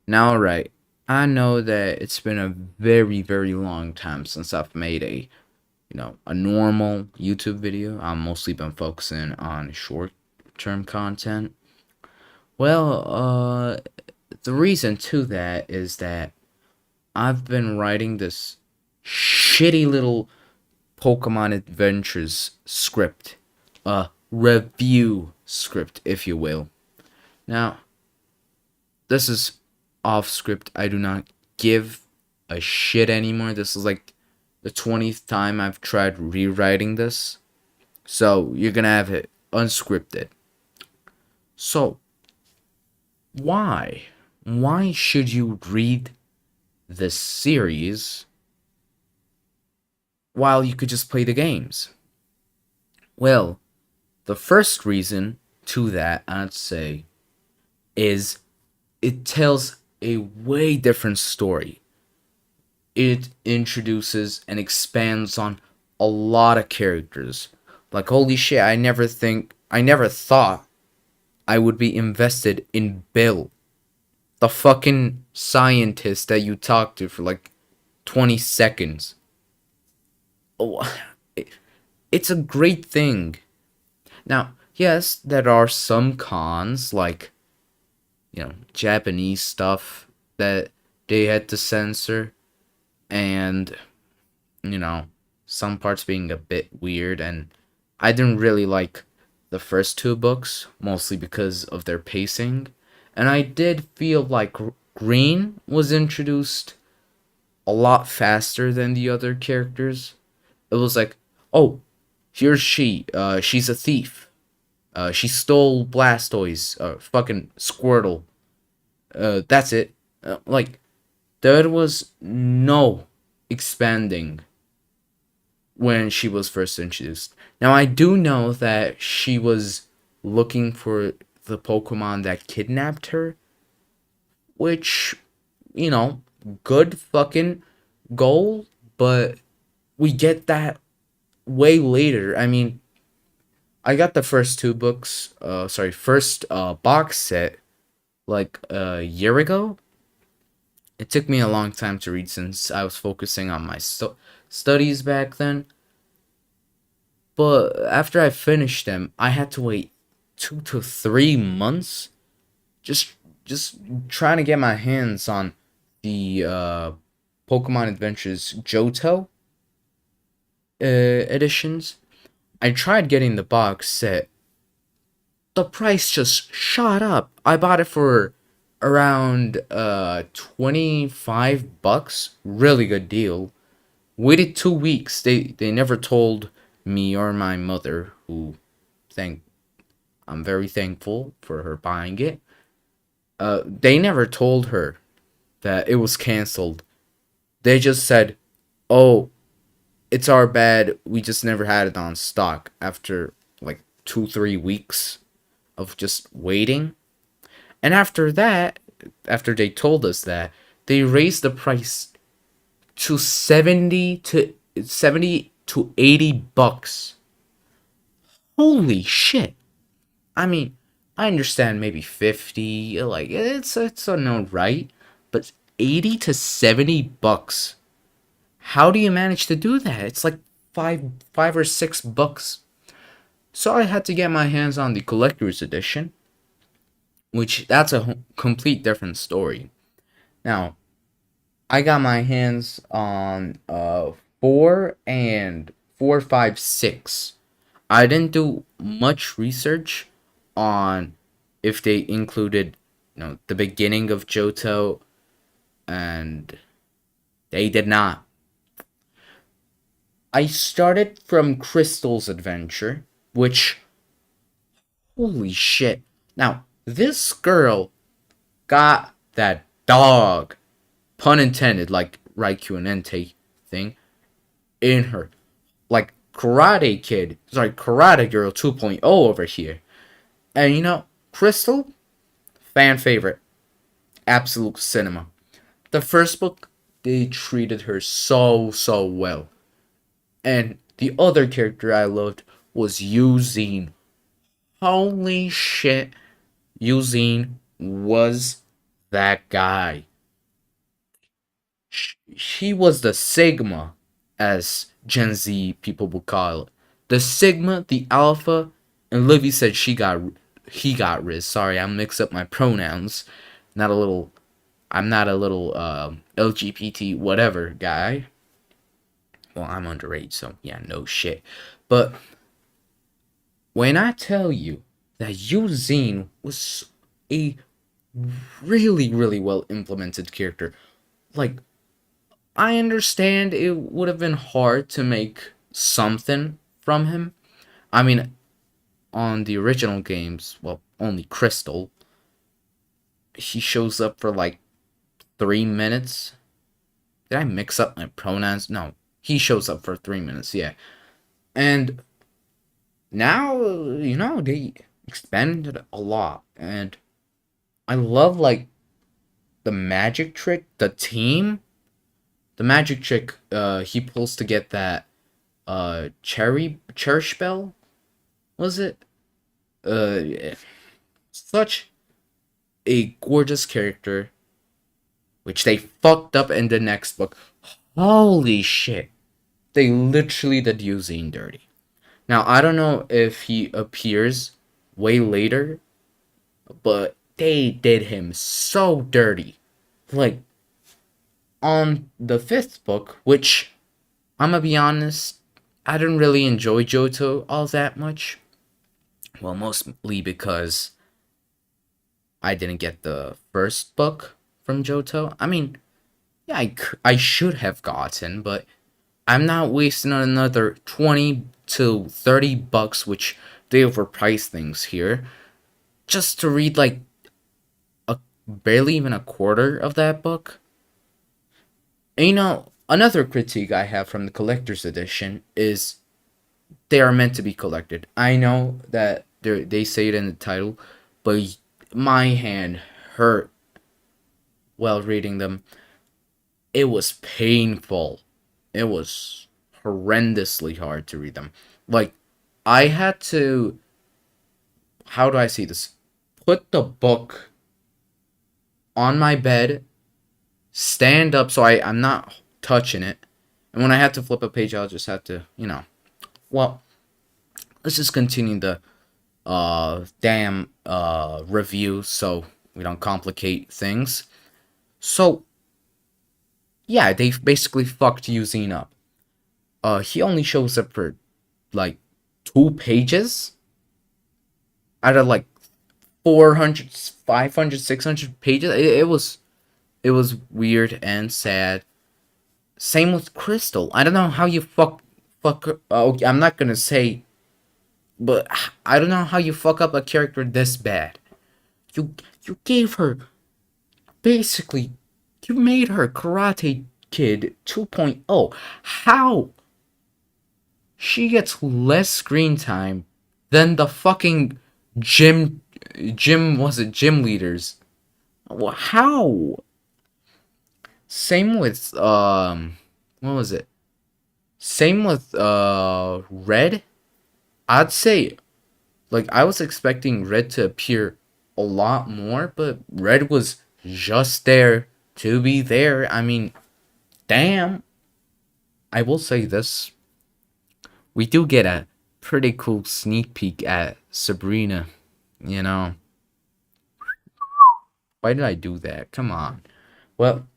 Now, alright, I know that it's been a very, very long time since I've made a normal YouTube video. I've mostly been focusing on short-term content. Well, the reason to that is that I've been writing this shitty little Pokemon Adventures script, a review script, if you will. Now, this is off script. I do not give a shit anymore. This is like the 20th time I've tried rewriting this. So you're gonna have it unscripted. So why? Why should you read this series while you could just play the games? Well, the first reason to that, I'd say, is it tells a way different story. It introduces and expands on a lot of characters. Like holy shit, I never thought I would be invested in Bill, the fucking scientist that you talked to for like 20 seconds. Oh, it's a great thing. Now, yes, there are some cons like, Japanese stuff that they had to censor and you know, some parts being a bit weird, and I didn't really like the first two books, mostly because of their pacing. And I did feel like Green was introduced a lot faster than the other characters. It was like, oh, here's she's a thief. She stole Blastoise, fucking Squirtle. That's it. Like, there was no expanding when she was first introduced. Now, I do know that she was looking for the Pokemon that kidnapped her, which, you know, good fucking goal, but we get that way later. I mean, I got the first two books, first box set like a year ago. It took me a long time to read since I was focusing on my studies back then. But after I finished them, I had to wait 2 to 3 months just just trying to get my hands on the Pokemon Adventures Johto editions. I tried getting the box set. The price just shot up. I bought it for around $25. Really good deal. Waited 2 weeks. They never told me or my mother, who thank I'm very thankful for her buying it. They never told her that it was canceled. They just said, "Oh, it's our bad. We just never had it on stock." After like 2 3 weeks of just waiting, and after that, after they told us that, they raised the price to 70 to $80. Holy shit! I mean, I understand maybe 50, like it's a no right, but 80 to 70 bucks. How do you manage to do that? It's like five or $6. So I had to get my hands on the collector's edition, which that's a complete different story. Now, I got my hands on 4 and 4, 5, 6. I didn't do much research on if they included, the beginning of Johto, and they did not. I started from Crystal's adventure, which, holy shit. Now, this girl got that dog, pun intended, like Raikou and Entei thing, in her. Like Karate Kid, sorry, Karate Girl 2.0 over here. And Crystal, fan favorite, absolute cinema. The first book, they treated her so well. And the other character I loved was Eugene. Holy shit, Eugene was That guy. He was the Sigma, as Gen Z people would call it. The Sigma, the Alpha, and Livy said he got Riz. Sorry, I mixed up my pronouns. Not a little. I'm not a little LGBT whatever guy. Well, I'm underage, so yeah, no shit. But when I tell you that Eugene was a really, really well implemented character, like I understand it would have been hard to make something from him. I mean, on the original games, well, only Crystal, he shows up for like 3 minutes. Did I mix up my pronouns? No, he shows up for 3 minutes, yeah. And now, they expanded a lot. And I love, like, the magic trick, the team. The magic trick he pulls to get that cherish bell, was it? Yeah. Such a gorgeous character, which they fucked up in the next book. Holy shit. They literally did Eugene dirty. Now, I don't know if he appears way later, but they did him so dirty. Like, on the fifth book, which, I'm gonna be honest, I didn't really enjoy Johto all that much. Well, mostly because I didn't get the first book from Johto. I mean, yeah, I should have gotten, but I'm not wasting another 20 to 30 bucks, which they overprice things here, just to read like a barely even a quarter of that book. And another critique I have from the collector's edition is they are meant to be collected. I know that they say it in the title, but my hand hurt while reading them. It was painful. It was horrendously hard to read them. Like, I had to, how do I say this? Put the book on my bed, stand up so I'm not touching it. And when I had to flip a page, I'll just have to, well, let's just continue the damn review so we don't complicate things. So, yeah, they basically fucked Eugene up. He only shows up for like 2 pages out of like 400, 500, 600 pages. It was weird and sad. Same with Crystal. I don't know how you fuck. Okay, I'm not gonna say, but I don't know how you fuck up a character this bad. You gave her basically, you made her Karate Kid 2.0. How? She gets less screen time than the fucking gym leaders. How? Same with what was it? Same with Red. I'd say, like, I was expecting Red to appear a lot more, but Red was just there to be there. I mean, damn. I will say this. We do get a pretty cool sneak peek at Sabrina, you know. Why did I do that? Come on. Well,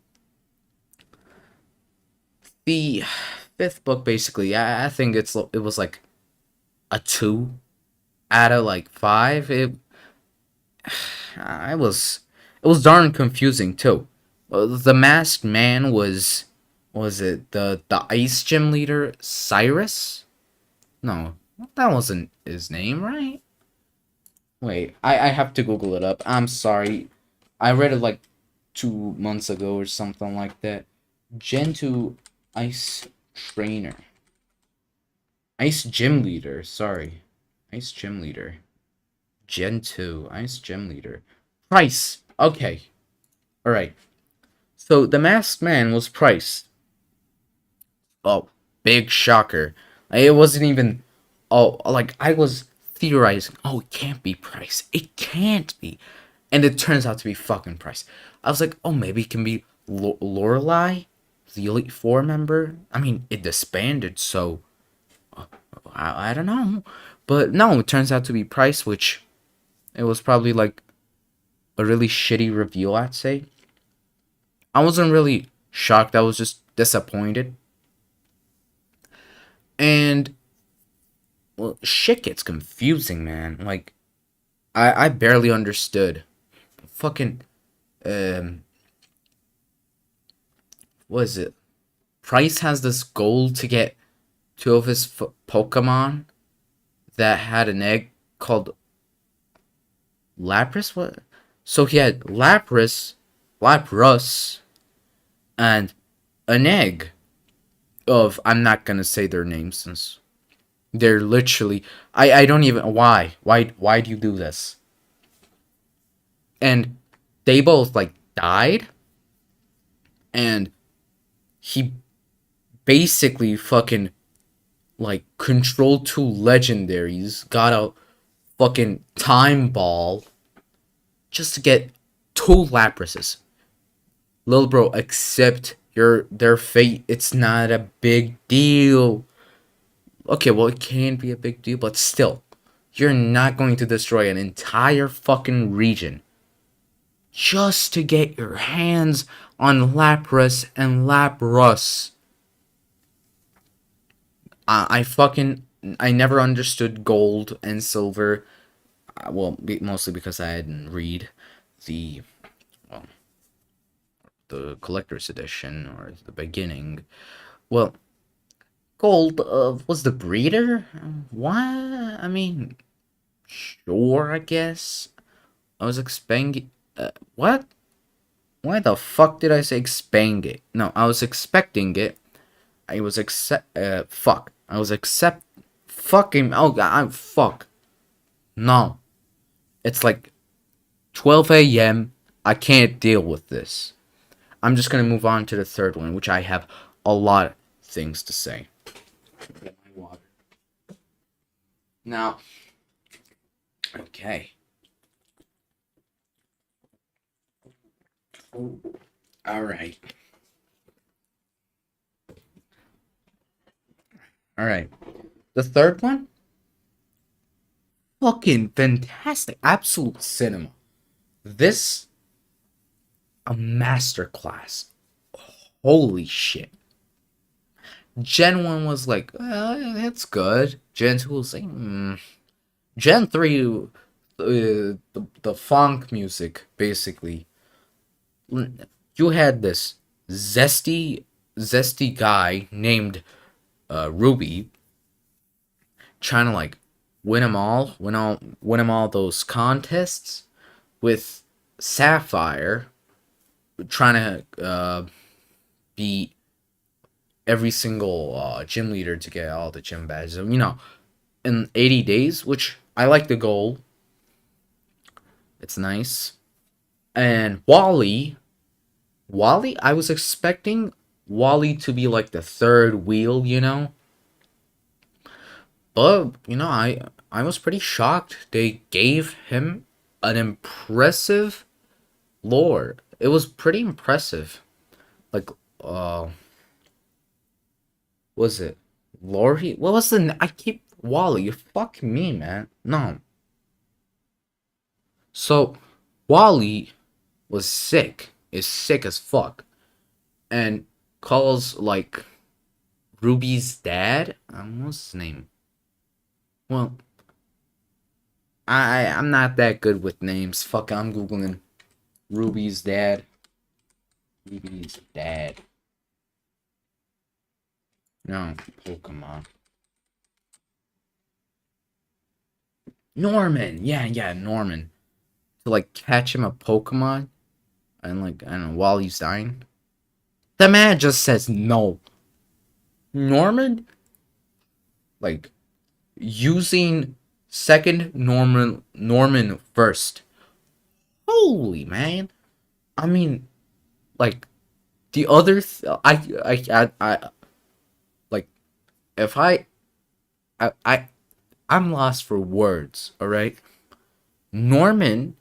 the fifth book basically, I think it was like a 2 out of like 5. I was it was darn confusing too. The masked man was it the ice gym leader Cyrus? No, that wasn't his name, right? Wait, I have to Google it up. I'm sorry. I read it like 2 months ago or something like that. Gen 2 Ice Trainer. Ice Gym Leader, sorry. Ice Gym Leader. Gen 2 Ice Gym Leader. Price. Okay. Alright. So the masked man was Price. Oh, big shocker. It wasn't even. Oh, like, I was theorizing. Oh, it can't be Price. It can't be. And it turns out to be fucking Price. I was like, oh, maybe it can be Lorelai, the Elite Four member. I mean, it disbanded, so I don't know. But no, it turns out to be Price, which it was probably like a really shitty review, I'd say. I wasn't really shocked. I was just disappointed. And well, shit gets confusing, man. Like I barely understood. Fucking um, what is it? Price has this goal to get two of his Pokemon that had an egg called Lapras. What? So he had Lapras, and an egg of, I'm not gonna say their names since they're literally, I don't even, why do you do this? And they both like died, and he basically fucking like controlled two legendaries, got a fucking time ball just to get two Laprases. Little bro, accept their fate. It's not a big deal. Okay, well, it can be a big deal, but still, you're not going to destroy an entire fucking region just to get your hands on Lapras and Lapras. I never understood gold and silver. Well, mostly because I didn't read the well, the collector's edition or the beginning. Well, gold was the breeder. Why? I mean, sure, I guess. I was expecting. What? Why the fuck did I say expang it? No, I was expecting it. I was accept. Fuck. I was accept. Fucking. Oh god. I'm fuck. No. It's like 12 a.m. I can't deal with this. I'm just gonna move on to the third one, which I have a lot of things to say. Get my water. Now. Okay. All right. All right. The third one, fucking fantastic, absolute cinema. This a masterclass. Holy shit. Gen 1 was like, it's good. Gen 2 was like, Gen 3, the funk music, basically. You had this zesty guy named Ruby trying to like win them all those contests with Sapphire trying to beat every single gym leader to get all the gym badges. You know, in 80 days, which I like the goal. It's nice. And Wally, I was expecting Wally to be like the third wheel, you know. But, you know, I was pretty shocked. They gave him an impressive lore. It was pretty impressive. Like, was it Lori? What was the? I keep Wally. Fuck me, man. No. So, Wally was sick. Is sick as fuck, and calls like Ruby's dad. What's his name? Well, I'm not that good with names. Fuck, I'm googling Ruby's dad. Ruby's dad. No, Pokemon. Norman. Yeah, Norman. To like catch him a Pokemon and like I don't know while he's dying. The man just says no. Norman, like using second Norman first. Holy man! I mean, like the other. I like if I I'm lost for words. All right, Norman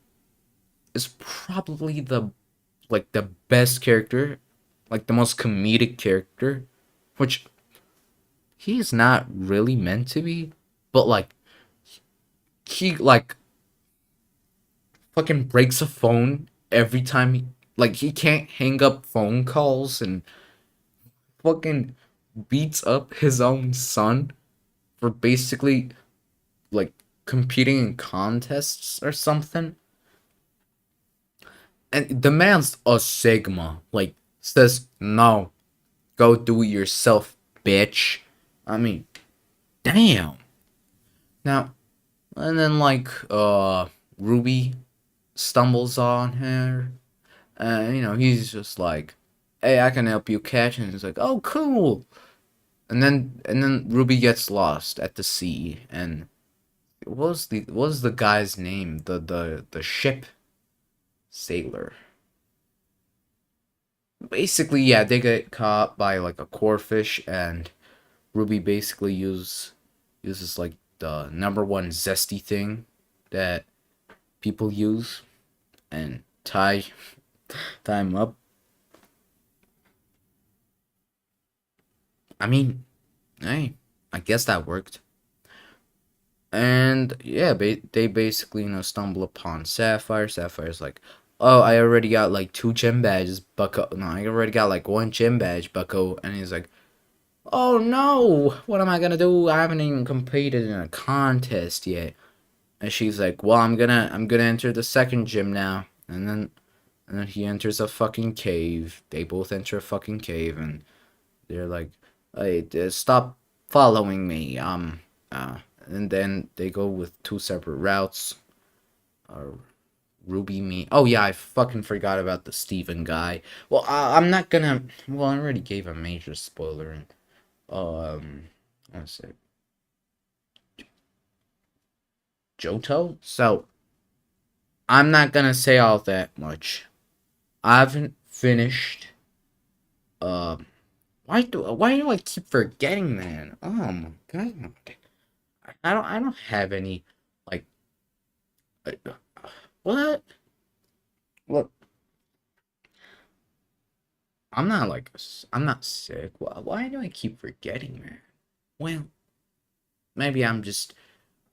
is probably the like the best character, like the most comedic character, which he's not really meant to be, but like he like fucking breaks a phone every time like he can't hang up phone calls and fucking beats up his own son for basically like competing in contests or something. And the man's a Sigma. Like says no, go do it yourself, bitch. I mean, damn. Now and then like Ruby stumbles on her. You know, he's just like, "Hey, I can help you catch." And he's like, "Oh, cool." And then Ruby gets lost at the sea. And what was the guy's name? The ship sailor. Basically, yeah, they get caught by like a corefish, and Ruby basically uses like the number one zesty thing that people use and tie him up. I mean, hey, I guess that worked. And yeah, they basically stumble upon Sapphire. Sapphire's like, oh, I already got like two gym badges, Bucko. No, I already got like one gym badge, Bucko. And he's like, oh no, what am I gonna do? I haven't even competed in a contest yet. And she's like, well, I'm gonna enter the second gym now. And then he enters a fucking cave. They both enter a fucking cave, and they're like, hey, stop following me. And then they go with two separate routes. Uh, Ruby me. Oh yeah, I fucking forgot about the Steven guy. Well, I'm not gonna. Well, I already gave a major spoiler. And let's say Johto. So I'm not gonna say all that much. I haven't finished. Um, why do I keep forgetting that? Oh my god. I don't have any like uh, what? Look, I'm not sick. Why do I keep forgetting that? Well, maybe I'm just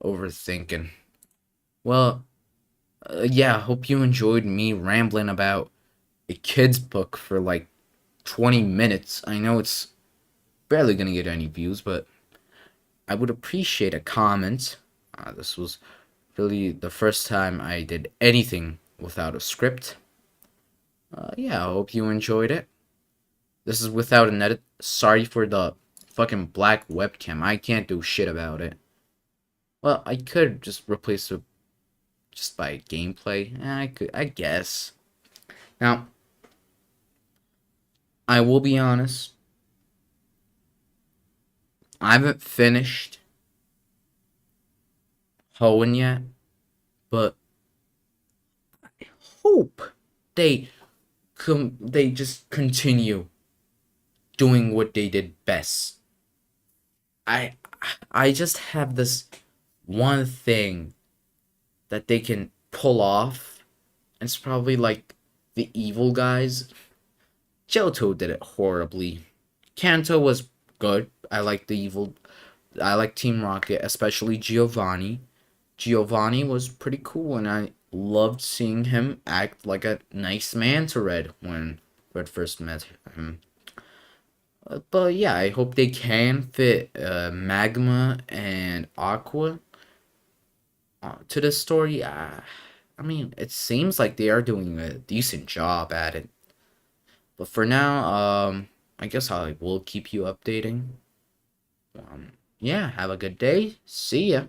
overthinking. Well, yeah, hope you enjoyed me rambling about a kid's book for like 20 minutes. I know it's barely gonna get any views, but I would appreciate a comment. This was really the first time I did anything without a script. Yeah, I hope you enjoyed it. This is without an edit. Sorry for the fucking black webcam. I can't do shit about it. Well, I could just replace it just by gameplay. I guess. Now, I will be honest. I haven't finished Hoenn yet, but I hope they they just continue doing what they did best. I I just have this one thing that they can pull off. It's probably like the evil guys. Johto did it horribly. Kanto was good. I like the evil. I like Team Rocket, especially Giovanni. Giovanni was pretty cool, and I loved seeing him act like a nice man to Red when Red first met him. But yeah, I hope they can fit Magma and Aqua to the story. I mean, it seems like they are doing a decent job at it. But for now, I guess I will keep you updating. Yeah, have a good day. See ya.